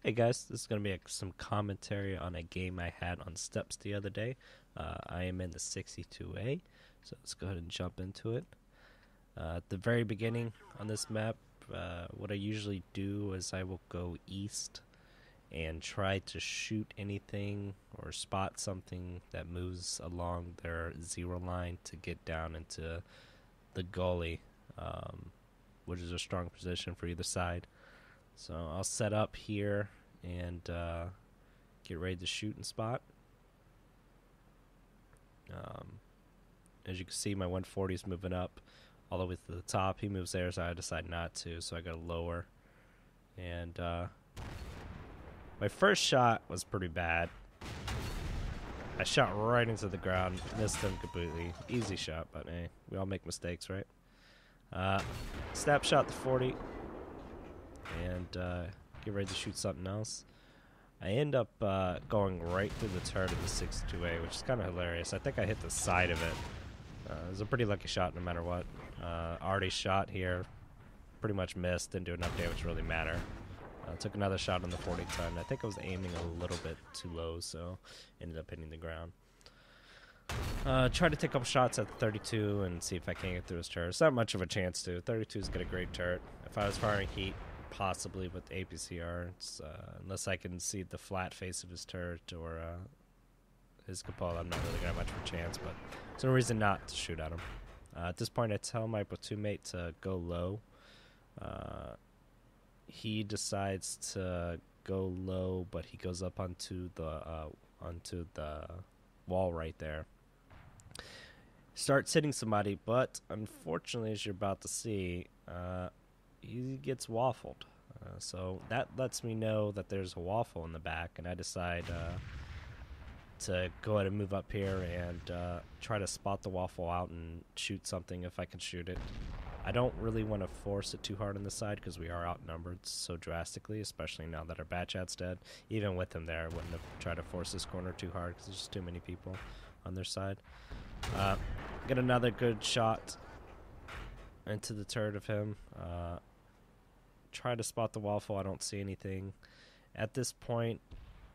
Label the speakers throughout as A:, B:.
A: Hey guys, this is going to be some commentary on a game I had on Steps the other day. I am in the 62A, so let's go ahead and jump into it. At the very beginning on this map, what I usually do is I will go east and try to shoot anything or spot something that moves along their zero line to get down into the gully, which is a strong position for either side. So I'll set up here and get ready to shoot and spot. As you can see, my 140 is moving up all the way to the top. He moves there, so I decide not to, so I go lower. And my first shot was pretty bad. I shot right into the ground, missed him completely. Easy shot, but hey, we all make mistakes, right? Snap shot the 40. And get ready to shoot something else. I end up going right through the turret of the 62A, which is kind of hilarious. I think I hit the side of it. It was a pretty lucky shot no matter what. Already shot here, pretty much missed, didn't do enough damage to really matter. Took another shot on the 40-ton. I think I was aiming a little bit too low, so ended up hitting the ground. Try to take a couple shots at the 32 and see if I can get through his turret. It's not much of a chance to. 32's got a great turret. If I was firing heat, possibly with APCR, unless I can see the flat face of his turret or his cupola, I'm not really going to have much of a chance, but there's no reason not to shoot at him. At this point, I tell my platoon mate to go low. He decides to go low, but he goes up onto the wall right there. Starts hitting somebody, but unfortunately, as you're about to see, he gets waffled. So that lets me know that there's a waffle in the back, and I decide to go ahead and move up here and try to spot the waffle out and shoot something if I can shoot it. I don't really want to force it too hard on this side because we are outnumbered so drastically, especially now that our Batchat's dead. Even with him there, I wouldn't have tried to force this corner too hard because there's just too many people on their side. Get another good shot into the turret of him. Try to spot the waffle. I don't see anything. At this point,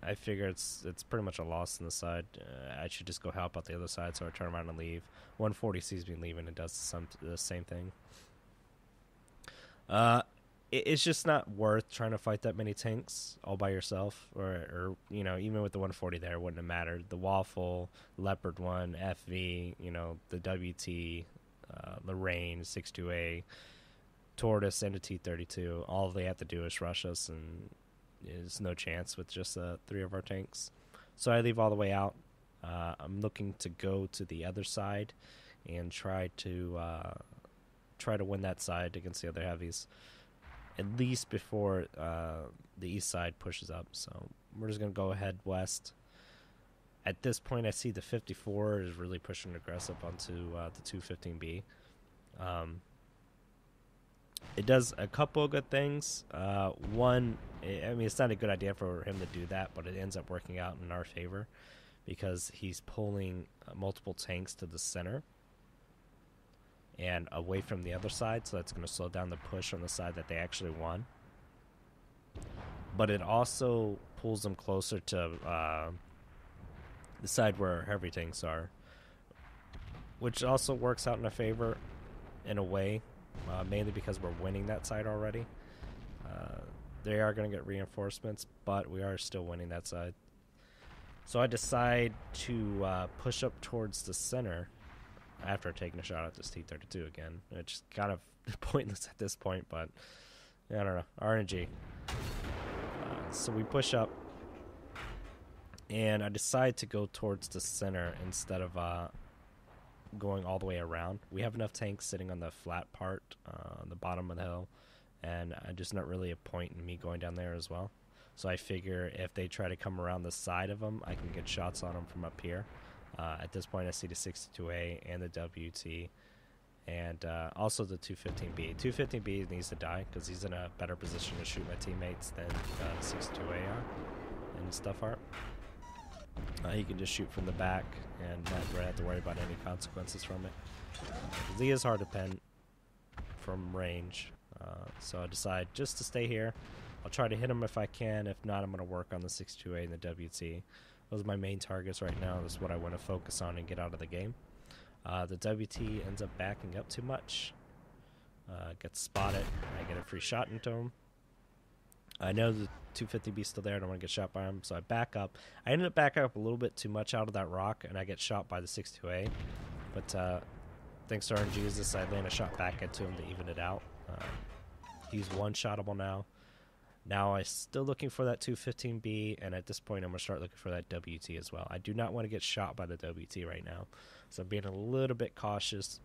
A: I figure it's pretty much a loss on the side. I should just go help out the other side, so I turn around and leave. 140 sees me leaving and does the same thing. It's just not worth trying to fight that many tanks all by yourself, or even with the 140 there, it wouldn't have mattered. The waffle, Leopard 1, FV, the WT, Lorraine, 62A, Tortoise, and a T-32. All they have to do is rush us, and there's no chance with just 3 of our tanks. So I leave all the way out. I'm looking to go to the other side and try to win that side against the other heavies, at least before the east side pushes up. So we're just going to go ahead west. At this point, I see the 54 is really pushing aggressive onto the 215B. It does a couple of good things. One, it's not a good idea for him to do that, but it ends up working out in our favor because he's pulling multiple tanks to the center and away from the other side, so that's going to slow down the push on the side that they actually won. But it also pulls them closer to the side where heavy tanks are, which also works out in our favor in a way. Mainly because we're winning that side already. They are going to get reinforcements, but we are still winning that side. So I decide to push up towards the center after taking a shot at this T-32 again. It's kind of pointless at this point, but I don't know. RNG. So we push up, and I decide to go towards the center instead of going all the way around. We have enough tanks sitting on the flat part on the bottom of the hill, and just not really a point in me going down there as well. So I figure if they try to come around the side of them, I can get shots on them from up here. At this point, I see the 62A and the WT, and also the 215B. 215B needs to die because he's in a better position to shoot my teammates than 62A are and stuff art. He can just shoot from the back and not really have to worry about any consequences from it. He is hard to pen from range, so I decide just to stay here, I'll try to hit him if I can. If not, I'm going to work on the 62A and the WT. Those are my main targets right now. This is what I want to focus on and get out of the game. The WT ends up backing up too much. Gets spotted. I get a free shot into him. I know the 250B is still there. I don't want to get shot by him, so I back up. I ended up backing up a little bit too much out of that rock, and I get shot by the 62A. But thanks to RNGesus, I land a shot back into him to even it out. He's one-shottable now. Now I'm still looking for that 215B, and at this point I'm going to start looking for that WT as well. I do not want to get shot by the WT right now, so I'm being a little bit cautious,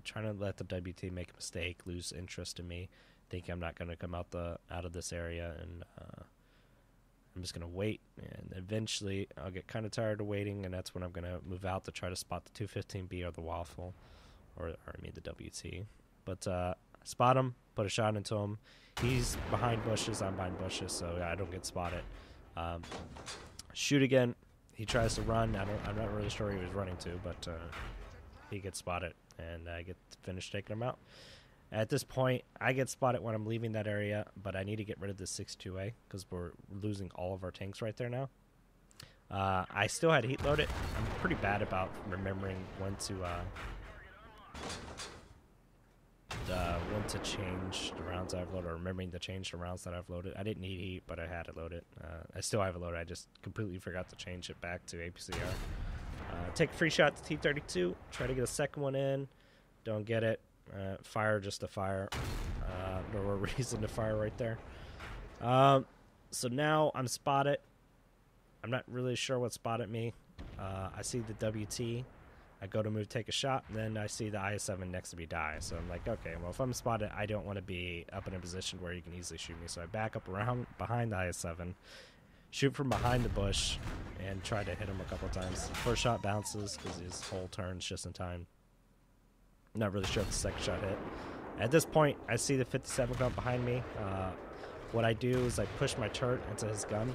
A: trying to let the WT make a mistake, lose interest in me, think I'm not going to come out of this area, and I'm just going to wait, and eventually I'll get kind of tired of waiting, and that's when I'm going to move out to try to spot the 215B or the waffle, or I mean the WT. But spot him, put a shot into him. He's behind bushes, I'm behind bushes, so I don't get spotted. Shoot again. He tries to run. I'm not really sure where he was running to, but he gets spotted, and I get to finish taking him out. At this point, I get spotted when I'm leaving that area, but I need to get rid of the 62A because we're losing all of our tanks right there now. I still had heat loaded. I'm pretty bad about remembering when to change the rounds I've loaded, or remembering to change the rounds that I've loaded. I didn't need heat, but I had it loaded. I still have it loaded. I just completely forgot to change it back to APCR. Take a free shot to T-32. Try to get a second one in. Don't get it. Fire just to fire. No reason to fire right there. So now I'm spotted. I'm not really sure what spotted me. I see the WT. I go to move, take a shot, and then I see the IS-7 next to me die. So I'm like, okay, well, if I'm spotted, I don't want to be up in a position where you can easily shoot me. So I back up around behind the IS-7, shoot from behind the bush, and try to hit him a couple times. First shot bounces because his whole turn's just in time. Not really sure if the second shot hit. At this point, I see the 57 gun behind me. What I do is I push my turret into his gun.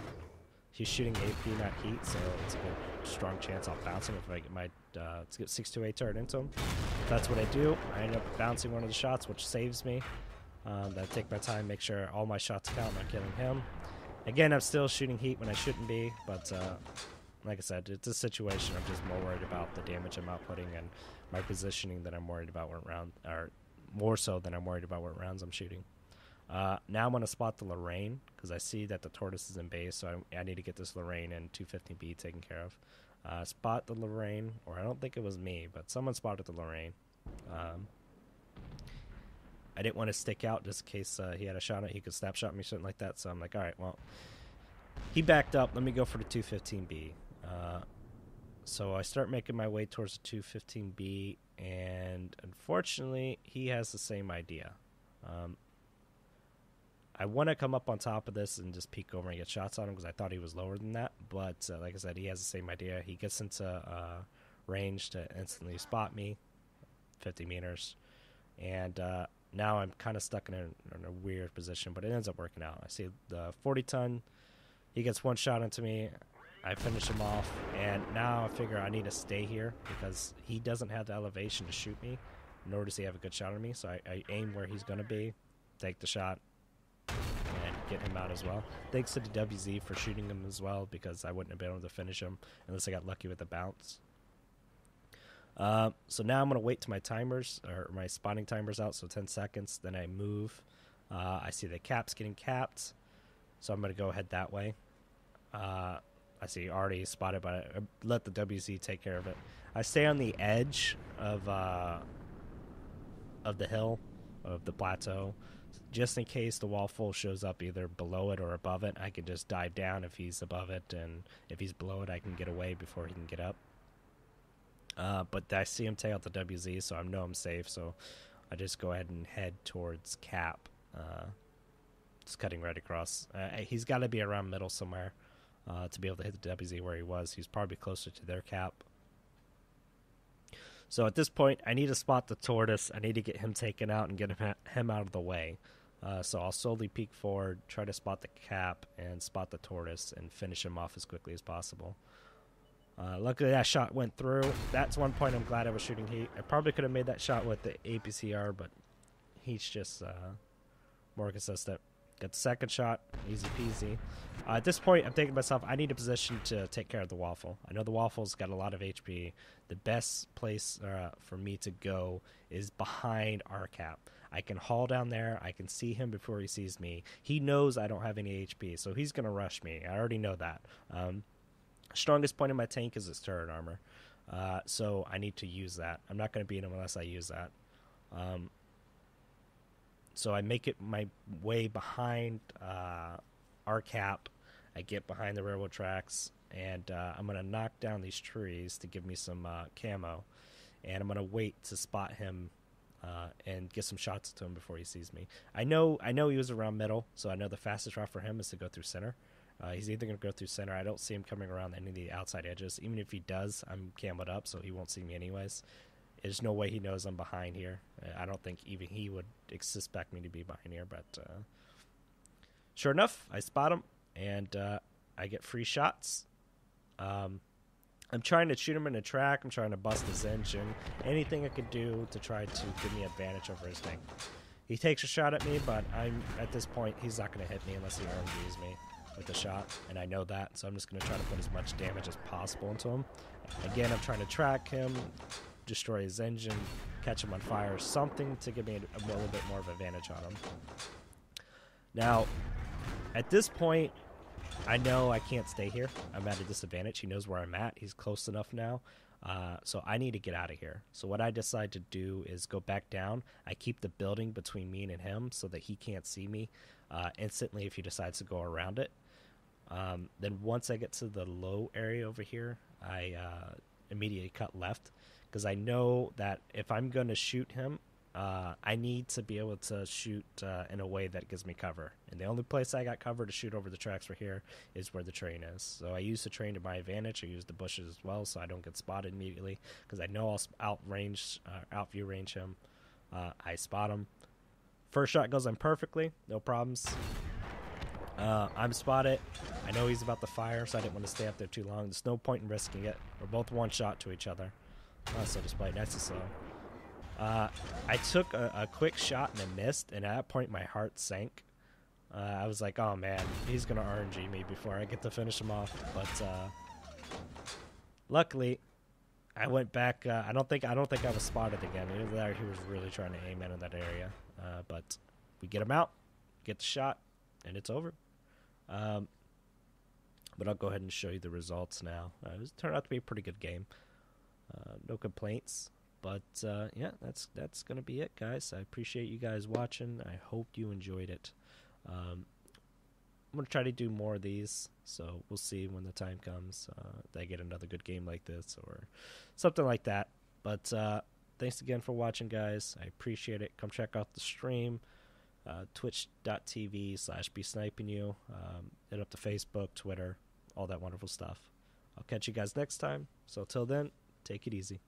A: He's shooting AP, not heat, so it's a good, strong chance I'll bounce him if I get my 628 turret into him. That's what I do. I end up bouncing one of the shots, which saves me. I take my time, make sure all my shots count, not killing him. Again, I'm still shooting heat when I shouldn't be, but like I said, it's a situation. I'm just more worried about the damage I'm outputting and my positioning than I'm worried about what round, or more so than I'm worried about what rounds I'm shooting. Now I'm going to spot the Lorraine because I see that the Tortoise is in base, so I need to get this Lorraine and 215B taken care of. Spot the Lorraine, or I don't think it was me, but someone spotted the Lorraine. I didn't want to stick out just in case he had a shot at it. He could snapshot me, something like that, so I'm like, all right, well, he backed up. Let me go for the 215B. So I start making my way towards the 215B, and unfortunately, he has the same idea. I want to come up on top of this and just peek over and get shots on him because I thought he was lower than that. But like I said, he has the same idea. He gets into range to instantly spot me, 50 meters. And now I'm kind of stuck in a weird position, but it ends up working out. I see the 40-ton. He gets one shot into me. I finish him off. And now I figure I need to stay here because he doesn't have the elevation to shoot me, nor does he have a good shot on me. So I aim where he's going to be, take the shot, and get him out as well. Thanks to the WZ for shooting him as well, because I wouldn't have been able to finish him unless I got lucky with the bounce. So now I'm going to wait till my timers, or my spawning timers out, so 10 seconds, then I move. I see the caps getting capped, so I'm going to go ahead that way. I see already spotted, but I let the WZ take care of it. I stay on the edge of the hill, of the plateau, just in case the wall full shows up either below it or above it. I can just dive down if he's above it, and if he's below it, I can get away before he can get up. But I see him take out the WZ, so I know I'm safe, so I just go ahead and head towards cap, just cutting right across. He's got to be around middle somewhere to be able to hit the WZ where he was. He's probably closer to their cap. So at this point, I need to spot the Tortoise. I need to get him taken out and get him out of the way. So I'll slowly peek forward, try to spot the cap, and spot the Tortoise, and finish him off as quickly as possible. Luckily, that shot went through. That's one point I'm glad I was shooting heat. I probably could have made that shot with the APCR, but heat's just more consistent. Get the second shot, easy peasy. At this point, I'm thinking to myself, I need a position to take care of the waffle. I know the waffle's got a lot of HP. The best place for me to go is behind our cap. I can haul down there. I can see him before he sees me. He knows I don't have any HP, so he's going to rush me. I already know that. Strongest point in my tank is his turret armor. So I need to use that. I'm not going to beat him unless I use that. So I make it my way behind our cap. I get behind the railroad tracks, and I'm going to knock down these trees to give me some camo. And I'm going to wait to spot him and get some shots to him before he sees me. I know he was around middle, so I know the fastest route for him is to go through center. He's either going to go through center. I don't see him coming around any of the outside edges. Even if he does, I'm camoed up, so he won't see me anyways. There's no way he knows I'm behind here. I don't think even he would suspect me to be behind here, but sure enough, I spot him, and I get free shots. I'm trying to shoot him in the track. I'm trying to bust his engine. Anything I could do to try to give me advantage over his tank. He takes a shot at me, but at this point, he's not going to hit me unless he RNGs me with a shot, and I know that, so I'm just going to try to put as much damage as possible into him. Again, I'm trying to track him, destroy his engine, catch him on fire, something to give me a little bit more of advantage on him. Now, at this point, I know I can't stay here. I'm at a disadvantage. He knows where I'm at. He's close enough now. So I need to get out of here. So what I decide to do is go back down. I keep the building between me and him so that he can't see me instantly if he decides to go around it. Then once I get to the low area over here, I immediately cut left, because I know that if I'm going to shoot him, I need to be able to shoot in a way that gives me cover. And the only place I got cover to shoot over the tracks right here is where the train is. So I use the train to my advantage. I use the bushes as well so I don't get spotted immediately, because I know I'll out-view range him. I spot him. First shot goes in perfectly, no problems. I'm spotted. I know he's about to fire, so I didn't want to stay up there too long. There's no point in risking it. We're both one shot to each other. So despite nice and slow. I took a quick shot and I missed, and at that point my heart sank. I was like, oh man, he's gonna RNG me before I get to finish him off. But luckily, I went back. I don't think I was spotted again. Either that or he was really trying to aim in that area. But we get him out, get the shot, and it's over. But I'll go ahead and show you the results now. It turned out to be a pretty good game. No complaints. But yeah, that's gonna be it, guys. I appreciate you guys watching. I hope you enjoyed it. I'm gonna try to do more of these, so we'll see when the time comes that I get another good game like this or something like that. But thanks again for watching, guys. I appreciate it. Come check out the stream, twitch.tv/besneyepnu. Hit up the Facebook, Twitter, all that wonderful stuff. I'll catch you guys next time. So till then, take it easy.